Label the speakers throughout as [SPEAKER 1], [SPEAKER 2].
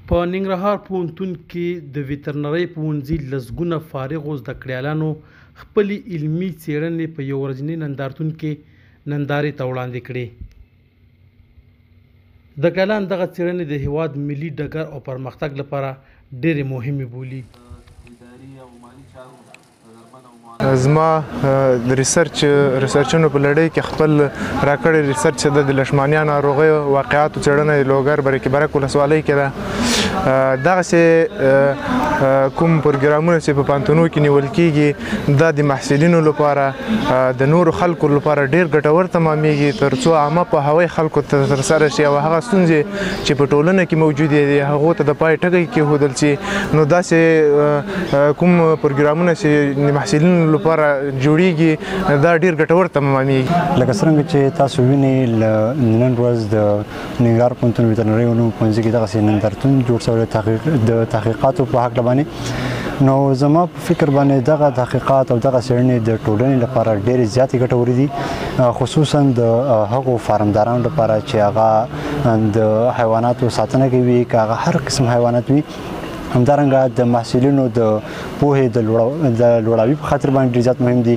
[SPEAKER 1] په ننګرهار پوهنتون کې د ویترنرۍ پوهنځي لسګونه فارغو زده کړیالانو خپلې علمي څېړنې په یو ورځني نندارتون کې نندارې ته وړاندې کړې. زده کړیالان دغه څېړنې د هېواد ملي ډګر او پرمختګ لپاره ډېرې مهمې بولي.
[SPEAKER 2] زما د ریسرچونو په لړۍ کې خپل راکړی ریسرچ د لشمانیا ناروغیو واقعاتو څېړنه د لوګر برکې ولسوالۍ کې ده. دغسې کوم پروګرامونه چې په پوهنتونونو کې نیول کېږي دا د محصلینو لپاره د نورو خلکو لپاره ډېر ګټور تمامیږي تر څو عامه پوهاوی خلکو ته ترسره شي او هغه ستونزې چې په ټولنه کې موجودې دي هغو ته د پای ټکی کېښودل شي. نو داسې کوم پروګرامونه چې د محصلینو لپاره جوړیږي دا ډېر ګټور تمامیږي.
[SPEAKER 3] لکه څرنګه چې تاسو وینئ نن ورځ د ننګرهار پوهنتون ویترنرۍ علومو پوهنځي کې دغسې نندارتون جوړ شوی د تحقیقاتو په هکله باندې. نو زما په فکر باندې دغه تحقیقات او دغه څېړنې د ټولنې لپاره ډېرې زیاتې ګټورې دي، خصوصا د هغو فارمدارانو لپاره چې هغه د حیواناتو ساتنه کوي، که هغه هر قسم حیوانات وي. همدارنګه د محصلینو د پوهې د لوړاوي په خاطر باندې ډېر زیات مهم دي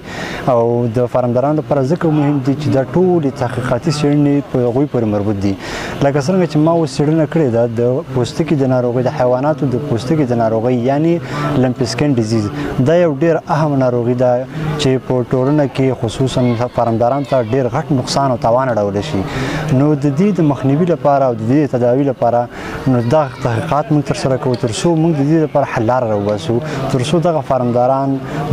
[SPEAKER 3] او د فارمدارانو لپاره ځکه مهم دي چې دا ټولې تحقیقاتي څېړنې په هغوی پورې مربوط دي. لکه څرنګه چې ما اوس څېړنه کړې ده د پوستکي د ناروغۍ، د حیواناتو د پوستکي د ناروغۍ یعنې لمپي سکن ډیزیز. دا یو ډېر اهم ناروغي ده چې په ټولنه کې خصوصا فارمدارانو ته ډېر غټ نقصان او تاوان اړولی شي. نو د دې د مخنیوي لپاره او د دې تداوي لپاره نو دا تحقیقات موږ ترسره کوو تر څو موږ د دې لپاره حل لاره راوباسو، تر څو دغه فارمداران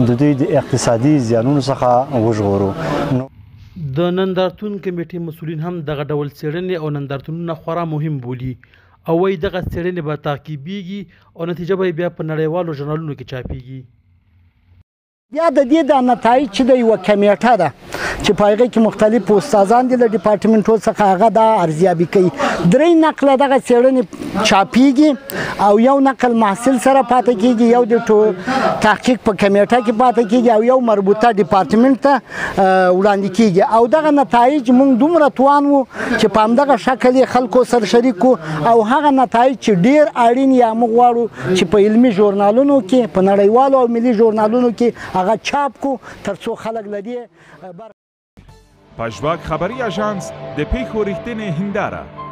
[SPEAKER 3] د دوی د اقتصادي زیانونو څخه وژغورو.
[SPEAKER 1] د نندارتون کمیټې مسؤلین هم دغه ډول څېړنې او نندارتونونه خورا مهم بولي او وایي دغه څېړنې به تعقیبېږي او نتیجه به بیا په نړیوالو ژورنالونو کې چاپېږي.
[SPEAKER 4] یا د دې د نتایج چې د یوه کمیټه ده چې په هغې کې مختلف استادان دي له ډیپارټمنټو څخه هغه دا ارزیابي کوي. 3 نقله دغه څېړنې چاپېږي او یو نقل محصل سره پاتې کېږي، یو د تحقیق په کمیټه کې پاتې کېږي او یو مربوطه ډیپارټمنټ ته وړاندې کېږي. او دغه نتایج موږ دومره توان وو چې په همدغه شکل یې خلکو سره شریک کړو او هغه نتایج چې ډېر اړین یا موږ غواړو چې په علمي ژورنالونو کې، په نړیوالو او ملي ژورنالونو کې هغه چاپ کو تر څو خلک له دې
[SPEAKER 5] پژواک خبري اژانس د پیښو رښتینې هنداره